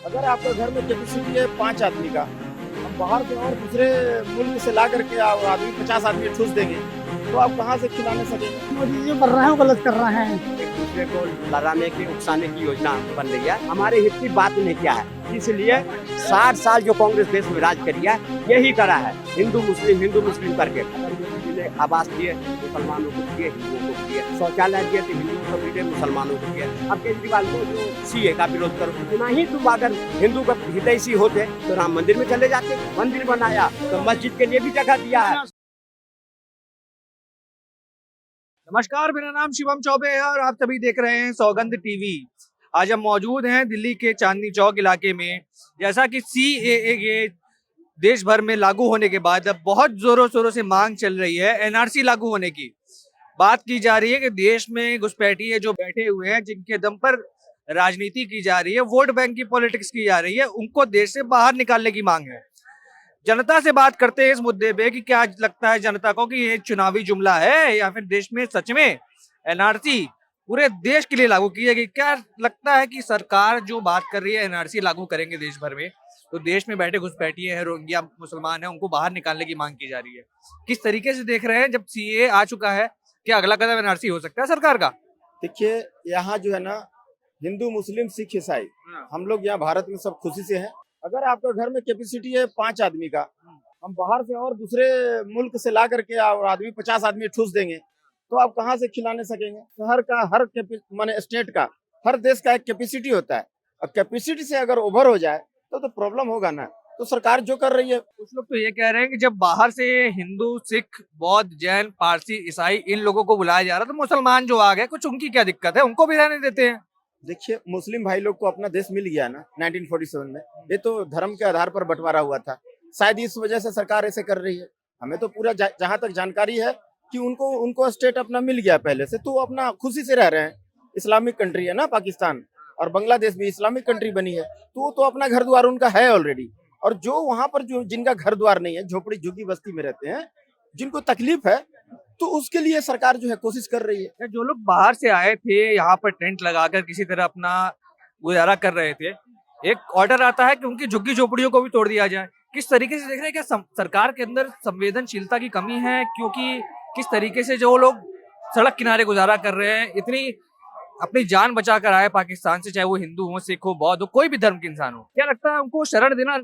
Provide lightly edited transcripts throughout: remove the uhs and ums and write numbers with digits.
अगर आपके घर में कैपेसिटी है 5 आदमी का, हम बाहर से और दूसरे मुल्क से ला करके आदमी 50 आदमी ठूस देंगे, तो आप कहाँ से खिलाने सकेंगे? मोदी जी जो कर रहे हैं वो गलत कर रहे हैं। एक दूसरे को लड़ाने की उकसाने की योजना बन रही है। हमारे हित की बात नहीं क्या है, इसलिए 60 साल जो कांग्रेस देश में राज करी है यही करा है, हिंदू मुस्लिम करके। ने आवास दिए मुसलमानों को दिए, हिंदुओं को दिए, शौचालय दिए तो हिंदुओं को दिए, मुसलमानों को दिए। अब केजरीवाल को जो सीए का विरोध करो, इतना ही तुम अगर हिंदू का हितैषी होते तो राम मंदिर में चले जाते। मंदिर बनाया तो मस्जिद के लिए भी जगह दिया है। नमस्कार, मेरा नाम शिवम चौबे है और आप सभी देख रहे हैं सौगंध टीवी। आज हम मौजूद हैं दिल्ली के चांदनी चौक इलाके में। जैसा कि सीएए के देश भर में लागू होने के बाद अब बहुत जोरों शोरों से मांग चल रही है एनआरसी लागू होने की। बात की जा रही है कि देश में घुसपैठिए जो बैठे हुए हैं, जिनके दम पर राजनीति की जा रही है, वोट बैंक की पॉलिटिक्स की जा रही है, उनको देश से बाहर निकालने की मांग है। जनता से बात करते हैं इस मुद्दे पे कि क्या लगता है जनता को कि ये चुनावी जुमला है या फिर देश में सच में एनआरसी पूरे देश के लिए लागू की जाएगी। क्या लगता है कि सरकार जो बात कर रही है एनआरसी लागू करेंगे देश भर में, तो देश में बैठे घुसपैठिए हैं, रोहिंग्या मुसलमान हैं, उनको बाहर निकालने की मांग की जा रही है। किस तरीके से देख रहे हैं जब सीए आ चुका है, क्या अगला कदम एनआरसी हो सकता है सरकार का? देखिए, यहाँ जो है ना, हिंदू मुस्लिम सिख ईसाई, हम लोग यहाँ भारत में सब खुशी से हैं। अगर आपके घर में कैपेसिटी है 5 आदमी का, हम बाहर से और दूसरे मुल्क से ला करके आदमी 50 आदमी ठूस देंगे, तो आप कहाँ से खिलाने सकेंगे? शहर का हर माने स्टेट का, हर देश का एक कैपेसिटी होता है, और कैपेसिटी से अगर ओवर हो जाए तो प्रॉब्लम होगा ना। तो सरकार जो कर रही है, कुछ लोग तो ये कह रहे हैं कि जब बाहर से हिंदू, सिख, बौद्ध, जैन, पारसी, ईसाई इन लोगों को बुलाया जा रहा है, तो मुसलमान जो आ गए, कुछ उनकी क्या दिक्कत है? उनको भी रहने देते हैं। देखिए, मुस्लिम भाई लोग को अपना देश मिल गया ना 1947 में। ये तो धर्म के आधार पर बंटवारा हुआ था, शायद इस वजह से सरकार ऐसे कर रही है। हमें तो पूरा जहाँ तक जानकारी है कि उनको स्टेट अपना मिल गया पहले से, तो अपना खुशी से रह रहे हैं। इस्लामिक कंट्री है ना पाकिस्तान, और बांग्लादेश भी इस्लामिक कंट्री बनी है, तो अपना घर द्वार उनका है ऑलरेडी। और जो वहां पर जो जिनका घर द्वार नहीं है, झोपड़ी झुग्गी बस्ती में रहते हैं, जिनको तकलीफ है, तो उसके लिए सरकार जो है कोशिश कर रही है। जो लोग बाहर से आए थे, यहाँ पर टेंट लगाकर किसी तरह अपना गुजारा कर रहे थे, एक ऑर्डर आता है कि उनकी झुग्गी झोपड़ियों को भी तोड़ दिया जाए। किस तरीके से देख रहे हैं? क्या सरकार के अंदर संवेदनशीलता की कमी है? क्योंकि किस तरीके से जो लोग सड़क किनारे गुजारा कर रहे हैं, इतनी अपनी जान बचा कर आए पाकिस्तान से, चाहे वो हिंदू हो, सिख हो, बौद्ध हो, कोई भी धर्म के इंसान हो, क्या लगता है उनको शरण देना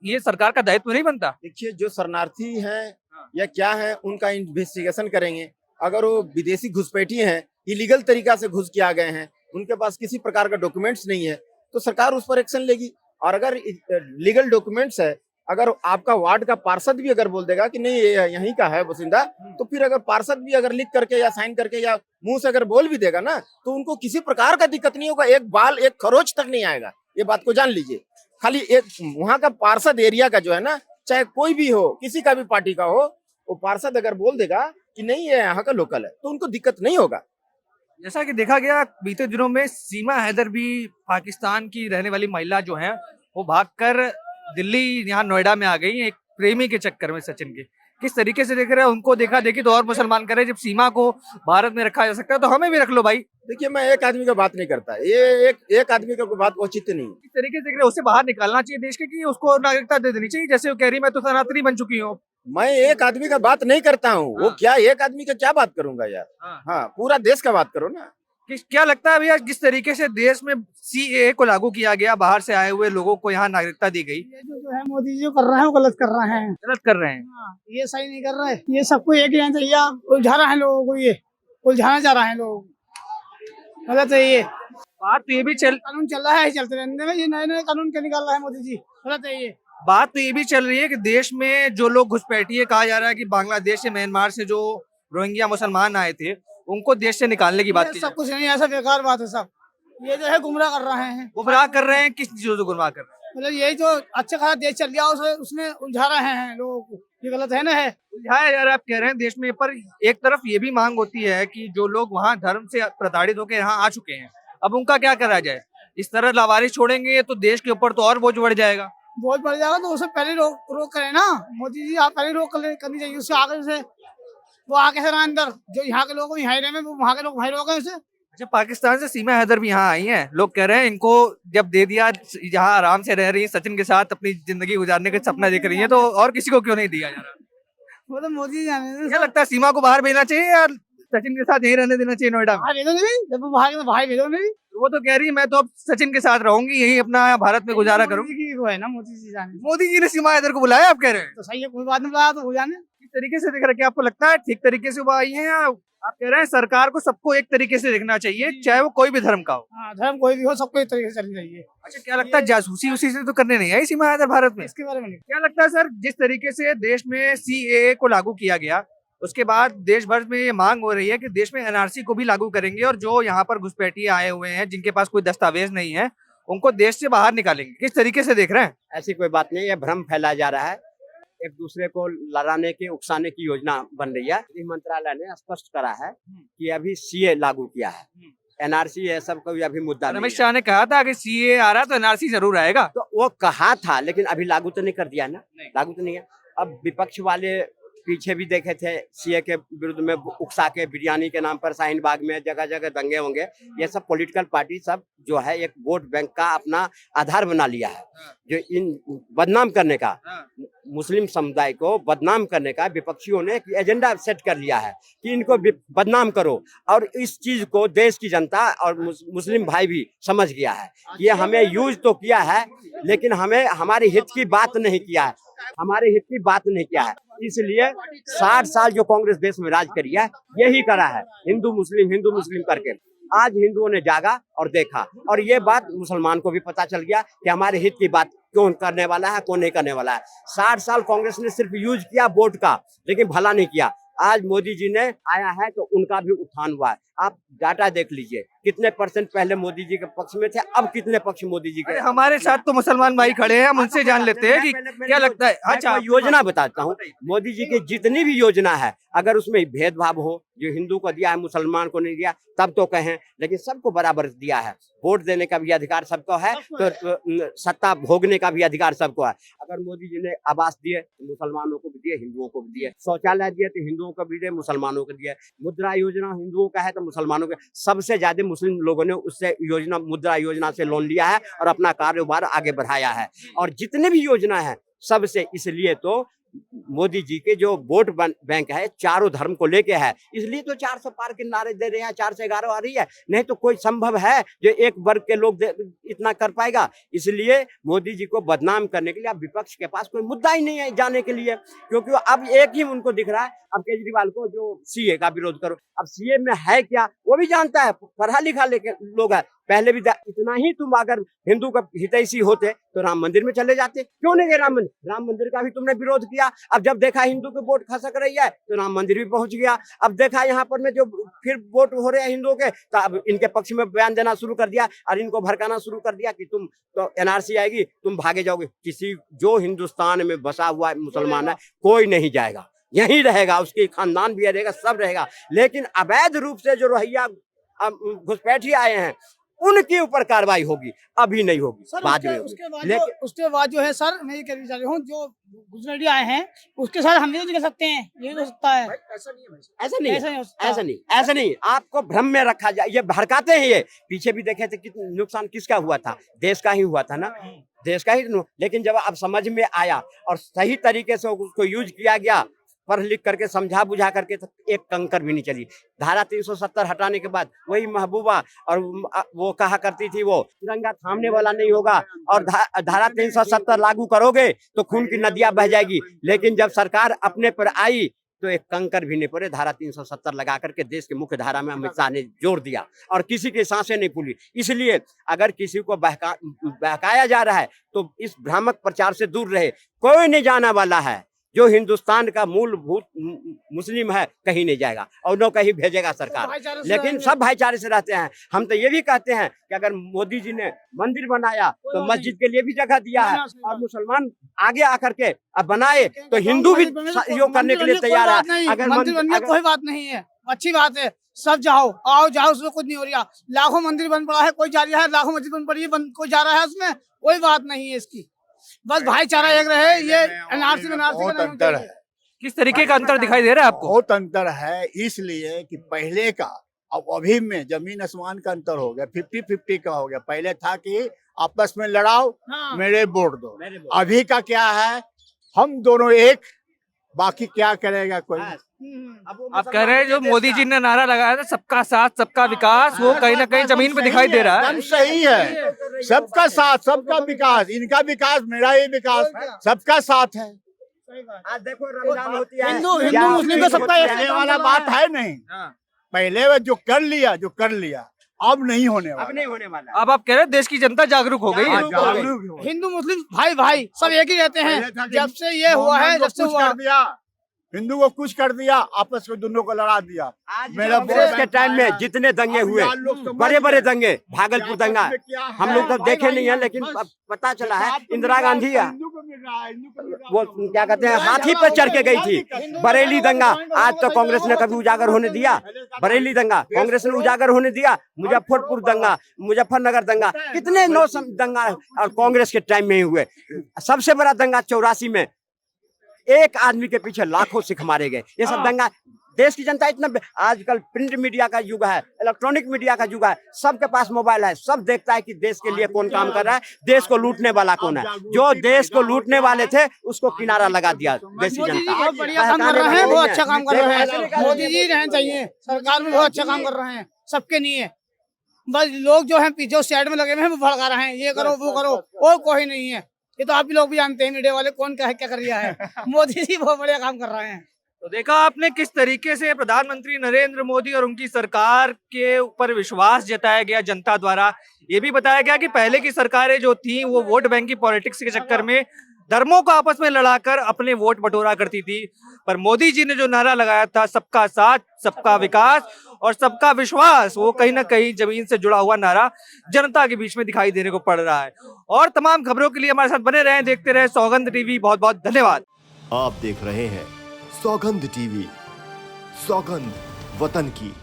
ये सरकार का दायित्व नहीं बनता? देखिए, जो शरणार्थी हैं या क्या है, उनका इन्वेस्टिगेशन करेंगे। अगर वो विदेशी घुसपैठी हैं, इलीगल तरीका से घुस के आ गए हैं, उनके पास किसी प्रकार का डॉक्यूमेंट्स नहीं है, तो सरकार उस पर एक्शन लेगी। और अगर लीगल डॉक्यूमेंट्स है, अगर आपका वार्ड का पार्षद भी अगर बोल देगा कि नहीं ये यहीं का है बसिंदा, तो फिर अगर पार्षद भी अगर लिख करके या साइन करके या मुंह से अगर बोल भी देगा ना, तो उनको किसी प्रकार का दिक्कत नहीं होगा। एक बाल, एक खरोच तक नहीं आएगा, ये बात को जान लीजिए। खाली एक वहाँ का पार्षद एरिया का जो है ना, चाहे कोई भी हो, किसी का भी पार्टी का हो, वो पार्षद अगर बोल देगा कि नहीं ये यहाँ का लोकल है, तो उनको दिक्कत नहीं होगा। जैसा कि देखा गया बीते दिनों में, सीमा हैदर भी पाकिस्तान की रहने वाली महिला जो है, वो भागकर दिल्ली यहाँ नोएडा में आ गई एक प्रेमी के चक्कर में, सचिन के। किस तरीके से देख रहे हैं उनको? देखा देखी तो और मुसलमान करे। जब सीमा को भारत में रखा जा सकता है तो हमें भी रख लो भाई। देखिए, मैं एक आदमी का बात नहीं करता, ये एक आदमी का कोई बात उचित नहीं है। किस तरीके से देख रहे हैं? उसे बाहर निकालना चाहिए देश के, कि उसको नागरिकता दे देनी चाहिए? जैसे वो कह रही मैं तो सनातनी बन चुकी हूँ। मैं एक आदमी का बात नहीं करता हूँ। वो क्या एक आदमी का क्या बात करूंगा यार? हाँ, पूरा देश का बात करो ना। क्या लगता है भैया, जिस तरीके से देश में सीएए को लागू किया गया, बाहर से आए हुए लोगों को यहाँ नागरिकता दी गई, ये जो है मोदी जी जो कर रहे हैं वो गलत कर रहे हैं। गलत कर रहे हैं? हाँ, ये सही नहीं कर रहे। ये सबको एक ही चाहिए, उलझा रहा है लोगों को, ये उलझाना चाह रहा है लोगों को। गलत है ये बात तो ये भी कानून चल रहा है, चलते रहने में। ये नए नए कानून क्या निकाल रहा है मोदी जी, गलत है ये। बात तो ये भी चल रही है कि देश में जो लोग घुसपैठिए, कहा जा रहा है कि बांग्लादेश से, म्यांमार से जो रोहिंग्या मुसलमान आए थे, उनको देश से निकालने की बात की। सब कुछ नहीं, ऐसा बेकार बात है सब। ये जो है गुमराह कर रहे हैं। गुमराह कर रहे हैं? किस चीजों से गुमराह कर रहे हैं? मतलब यही जो अच्छा खासा देश चल गया उसमें उलझा रहे हैं लोगों को। ये गलत है ना। है उलझाया यार, आप कह रहे हैं देश में, पर एक तरफ ये भी मांग होती है कि जो लोग वहाँ धर्म से प्रताड़ित होकर यहाँ आ चुके हैं, अब उनका क्या करा जाए? इस तरह लावारिस छोड़ेंगे तो देश के ऊपर तो और बोझ बढ़ जाएगा। बोझ बढ़ जाएगा, तो उसे पहले रोक करें ना मोदी जी। आप पहले रोक करनी चाहिए। उससे आगे से वो आगे से अंदर जो यहाँ के लोग यहाँ रहे, वो वहाँ के लोग वहीं रोके उसे। अच्छा, पाकिस्तान से सीमा हैदर भी यहाँ आई हैं। लोग कह रहे हैं इनको जब दे दिया, यहाँ आराम से रह रही है, सचिन के साथ अपनी जिंदगी गुजारने का सपना देख रही है, तो और किसी को क्यों नहीं दिया जा रहा? वो तो मोदी जी जाने क्या लगता है, सीमा को बाहर भेजना चाहिए या सचिन के साथ यहीं रहने देना चाहिए नोएडा में? बाहर भेजो नहीं, जब वो बाहर तो बाहर भेजो नहीं। वो तो कह रही है मैं तो अब सचिन के साथ रहूंगी, यहीं अपना भारत में गुजारा करूंगी। मोदी जी की वो है ना, मोदी जी जाने मोदी जी ने सीमा हैदर को बुलाया, आप कह रहे हैं? तो सही है, कोई बात नहीं, बुलाया तो हो जाने। किस तरीके से देख रहे हैं? क्या आपको लगता है ठीक तरीके से वो आई है, या आप कह रहे हैं सरकार को सबको एक तरीके से देखना चाहिए, चाहे वो कोई भी धर्म का हो? हाँ, धर्म कोई भी हो, सबको एक तरीके से चलनी चाहिए। अच्छा, क्या लगता है जासूसी उसी से तो करने नहीं आई सीमा हैदर भारत में? इसके बारे में नहीं। क्या लगता है सर, जिस तरीके से देश में सीएए को लागू किया गया, उसके बाद देश भर में ये मांग हो रही है कि देश में एनआरसी को भी लागू करेंगे, और जो यहाँ पर घुसपैठिए आए हुए हैं जिनके पास कोई दस्तावेज नहीं है, उनको देश से बाहर निकालेंगे। किस तरीके से देख रहे हैं? ऐसी कोई बात नहीं है, भ्रम फैलाया जा रहा है, एक दूसरे को लड़ाने की उकसाने की योजना बन रही है। गृह मंत्रालय ने स्पष्ट करा है कि अभी सीए लागू किया है, एनआरसी ये सब कोई अभी मुद्दा नहीं अमित है। शाह ने कहा था कि सीए आ रहा तो एनआरसी जरूर आएगा। तो वो कहा था, लेकिन अभी लागू तो नहीं कर दिया ना, लागू तो नहीं है। अब विपक्ष वाले पीछे भी देखे थे सीए के विरुद्ध में उकसा के, बिरयानी के नाम पर शाहीन बाग में जगह जगह दंगे होंगे। ये सब पॉलिटिकल पार्टी सब जो है एक वोट बैंक का अपना आधार बना लिया है, जो इन बदनाम करने का, मुस्लिम समुदाय को बदनाम करने का विपक्षियों ने एक एजेंडा सेट कर लिया है कि इनको बदनाम करो। और इस चीज को देश की जनता और मुस्लिम भाई भी समझ गया है। ये हमें यूज तो किया है, लेकिन हमें हमारे हित की बात नहीं किया है, हमारे हित की बात नहीं किया है। इसलिए 60 साल जो कांग्रेस देश में राज करी है, यही करा है हिंदू मुस्लिम करके। आज हिंदुओं ने जागा और देखा, और ये बात मुसलमान को भी पता चल गया कि हमारे हित की बात कौन करने वाला है, कौन नहीं करने वाला है। 60 साल कांग्रेस ने सिर्फ यूज किया वोट का, लेकिन भला नहीं किया। आज मोदी जी ने आया है तो उनका भी उत्थान हुआ है। आप डाटा देख लीजिए, कितने परसेंट पहले मोदी जी के पक्ष में थे, अब कितने पक्ष मोदी जी के। हमारे साथ तो मुसलमान भाई खड़े हैं, हम उनसे जान लेते हैं कि क्या लगता है। अच्छा, योजना बताता हूँ, मोदी जी की जितनी भी योजना है, अगर उसमें भेदभाव हो, जो हिंदू को दिया है मुसलमान को नहीं दिया, तब तो कहें, लेकिन सबको बराबर दिया है। वोट देने का भी अधिकार सबको है, तो सत्ता भोगने का भी अधिकार सबको है। अगर मोदी जी ने आवास दिए तो मुसलमानों को भी दिए, हिंदुओं को भी दिए। शौचालय दिए तो हिंदुओं को भी दिए, मुसलमानों को दिए। मुद्रा योजना हिंदुओं का है तो मुसलमानों के। सबसे ज्यादा मुस्लिम लोगों ने उससे योजना, मुद्रा योजना से लोन लिया है और अपना कारोबार आगे बढ़ाया है। और जितने भी योजना है सबसे, इसलिए तो मोदी जी के जो वोट बैंक है चारों धर्म को लेके है, इसलिए तो 400 पार के नारे दे रहे हैं, 4 से 11 आ रही है। नहीं तो कोई संभव है जो एक वर्ग के लोग इतना कर पाएगा। इसलिए मोदी जी को बदनाम करने के लिए अब विपक्ष के पास कोई मुद्दा ही नहीं है जाने के लिए, क्योंकि अब एक ही उनको दिख रहा है, अब केजरीवाल को जो सीए का विरोध करो। अब सीए में है क्या वो भी जानता है, पढ़ा लिखा लोग है। पहले भी इतना ही तुम अगर हिंदू का हितैषी होते तो राम मंदिर में चले जाते, क्यों नहीं गए राम मंदिर का भी तुमने विरोध किया। अब जब देखा हिंदू के वोट खसक रही है तो राम मंदिर भी पहुंच गया। अब देखा यहाँ पर में जो फिर वोट हो रहे हैं हिंदुओं के, तो अब इनके पक्ष में बयान देना शुरू कर दिया और इनको भड़काना शुरू कर दिया कि तुम तो एनआरसी आएगी, तुम भागे जाओगे। किसी जो हिंदुस्तान में बसा हुआ मुसलमान है कोई नहीं जाएगा, यही रहेगा, उसके खानदान भी रहेगा, सब रहेगा। लेकिन अवैध रूप से जो रोहिंग्या घुसपैठिए आए हैं उनके ऊपर कार्रवाई होगी, अभी नहीं होगी, बाद में होगी। उसके बाद जो है सर, मैं ये कहना चाह रही हूँ, जो गुजराती आए हैं उसके साथ हम भी तो कर सकते हैं, ये हो सकता है। ऐसा नहीं, आपको भ्रम में रखा जाए, ये भड़काते हैं। ये पीछे भी देखे थे कितना नुकसान किसका हुआ था, देश का ही हुआ था ना, देश का ही। लेकिन जब अब समझ में आया और सही तरीके से उसको यूज किया गया, पढ़ लिख करके समझा बुझा करके, तो एक कंकर भी नहीं चली। धारा 370 हटाने के बाद वही महबूबा और वो कहा करती थी वो तिरंगा थामने वाला नहीं होगा, और धारा 370 लागू करोगे तो खून की नदियां बह जाएगी। लेकिन जब सरकार अपने पर आई तो एक कंकर भी नहीं पड़े, धारा 370 लगा करके देश के मुख्य धारा में अमित शाह ने जोड़ दिया और किसी की सांसें नहीं फूली। इसलिए अगर किसी को बहकाया जा रहा है तो इस भ्रामक प्रचार से दूर रहे। कोई नहीं जाना वाला है, जो हिंदुस्तान का मूलभूत मुस्लिम है कहीं नहीं जाएगा और न कहीं भेजेगा सरकार, लेकिन सब भाईचारे से रहते हैं। हम तो ये भी कहते हैं कि अगर मोदी जी ने मंदिर बनाया तो मस्जिद के लिए भी जगह दिया है, और मुसलमान आगे आकर के अब बनाए तो हिंदू भी सहयोग करने के लिए तैयार है। अगर मंदिर बनने कोई बात नहीं है, अच्छी बात है, सब जाओ आओ जाओ, उसमें कुछ नहीं हो रहा। लाखों मंदिर बन पड़ा है, कोई जा रहा है, लाखों मस्जिद बन पड़ी है, कोई जा रहा है, उसमें कोई बात नहीं है इसकी। बस भाईचारा एक रहे, ये एनआरसी बहुत अंतर है। किस तरीके का अंतर दिखाई दे रहा है आपको? बहुत अंतर है, इसलिए कि पहले का अब अभी में जमीन आसमान का अंतर हो गया, 50-50 का हो गया। पहले था कि आपस में लड़ाओ, हाँ। मेरे वोट दो। अभी का क्या है, हम दोनों एक, बाकी क्या करेगा कोई। आप कह रहे हैं जो मोदी जी ने नारा लगाया था सबका साथ सबका विकास, वो कहीं ना कहीं जमीन पे दिखाई दे रहा है। एकदम सही है, सबका साथ सबका विकास, इनका विकास मेरा ये विकास, सबका साथ है। आज देखो रमजान होती है, हिंदू मुस्लिम का सबका एक पहले वाला बात है नहीं, पहले वो जो कर लिया अब नहीं होने वाला। अब नहीं होने वाला। अब आप कह रहे हैं देश की जनता जागरूक हो गई है। जागरूक हो। हिंदू मुस्लिम भाई भाई सब एक ही रहते पहले था हैं। कि जब से ये हुआ है, जब से कुछ हुआ कर दिया, हिंदू को कुछ कर दिया, आपस में दोनों को लड़ा दिया। आज मेरा कांग्रेस वोट के टाइम में बैंक जितने दंगे अब हुए, यार लोग समझ बड़े बड़े गए। दंगे, भागलपुर दंगा, हम लोग तो देखे नहीं है, लेकिन अब पता चला है इंदिरा गांधी वो क्या कहते हैं हाथी पर चढ़ के गई थी। बरेली दंगा आज तो कांग्रेस ने कभी उजागर होने दिया? बरेली दंगा कांग्रेस ने उजागर होने दिया? मुजफ्फरपुर दंगा, मुजफ्फरनगर दंगा, कितने नौ दंगा और कांग्रेस के टाइम में ही हुए। सबसे बड़ा दंगा 84 में, एक आदमी के पीछे लाखों सिख मारे गए। ये सब दंगा, देश की जनता इतना, आजकल प्रिंट मीडिया का युग है, इलेक्ट्रॉनिक मीडिया का युग है, सबके पास मोबाइल है, सब देखता है कि देश के लिए कौन काम कर रहा है, देश को लूटने वाला कौन है। जो देश को लूटने वाले थे उसको किनारा लगा दिया देश की मोदी जी जनता। बहुत बढ़िया काम कर रहे हैं, बहुत अच्छा काम कर रहे हैं। मोदी जी रहना चाहिए, सरकार में बहुत अच्छा काम कर रहे हैं, सबके लिए। बस लोग जो है पीछे साइड में लगे हुए हैं, वो भड़का रहे हैं, ये करो वो करो, और कोई नहीं है। ये तो आप भी लोग भी जानते हैं, मीडिया वाले कौन क्या कर रहा है। मोदी जी बहुत बढ़िया काम कर रहे हैं। तो देखा आपने किस तरीके से प्रधानमंत्री नरेंद्र मोदी और उनकी सरकार के ऊपर विश्वास जताया गया जनता द्वारा। ये भी बताया गया कि पहले की सरकारें जो थी वो वोट बैंक की पॉलिटिक्स के चक्कर में धर्मों को आपस में लड़ाकर अपने वोट बटोरा करती थी। पर मोदी जी ने जो नारा लगाया था सबका साथ सबका विकास और सबका विश्वास, वो कहीं ना कहीं जमीन से जुड़ा हुआ नारा जनता के बीच में दिखाई देने को पड़ रहा है। और तमाम खबरों के लिए हमारे साथ बने रहें, देखते रहे सौगंध टीवी। बहुत बहुत धन्यवाद। आप देख रहे हैं सौगंध टीवी, सौगंध वतन की।